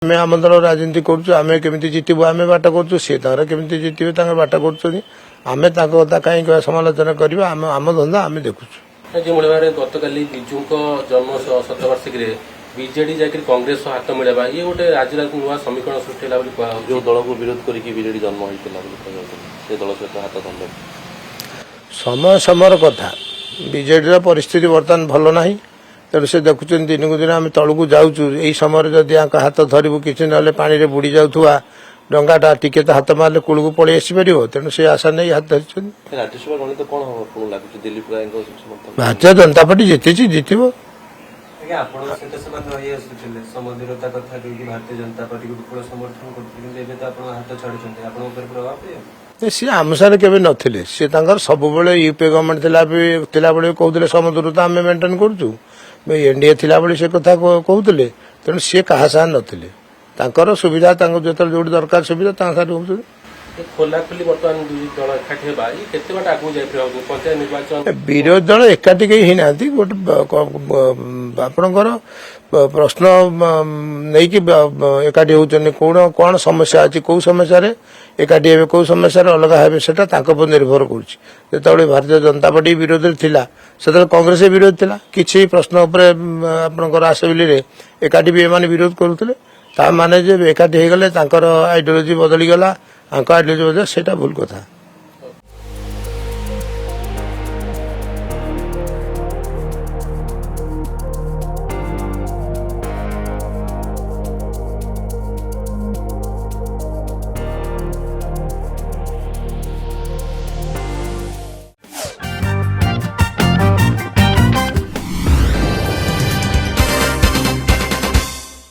आम आम दल राजनीति करें केमी जितबू आम बाट कर केमी जितबे बाट करें कथा कहीं समालोचना करवा आम धंदा आम देखु गत काली विजु जन्म शतवार्षिकी बीजेडी जाकर कांग्रेस हाथ मिलवा ये गोटे राज्य नुआ समीकरण सृष्टि जो दल को विरोध करके बीजेडी जन्म होता दल सहित हाथ धंदा समय समय कथा बीजेडी परिस्थिति बर्तमान भल ना तेणु से देखुं दिन को दिन आम तलू जाऊँ यही समय जदि हाथ धरबू कि ना पानी बुड़ी जाऊा डंगाटा टिके तो हाथ मारे कूल को पलि आसपर तेणु से आशा नहीं हाथ धरी राज्यसभा गणित कौन हम लगुच दिलीप राय भारतीय जनता पार्टी जीति जितब सी आम सारे केवे नथिले सी सब यूपीए गवर्नमेंट थिला कहते समदूर तो आम मेंटेन करूँ एनडीए थिला से कथा कहते तेणु सी क्या साथ नथिले तांकर सुविधा जो दरकार सुविधा साथ खोलाखोली बर्तमान दल एकाठी पंचायत निर्वाचन विरोधी दल एकाठी कहीं ना गोटे आपणकर प्रश्न नहीं एकाठी होती कौन समस्या अच्छी कौ समस्या एकाठी हे कौ समस्या अलग हे से निर्भर कर भारतीय जनता पार्टी विरोध थिला से कांग्रेस विरोध थिला किसी प्रश्न आपणकर आसेम्बली एकाठी भी एमाने विरोध करुले ता माने जे एकाठी हो गले आइडियोलोजी बदली गला आइडियोलोजी बदल सेटा भूल कथा।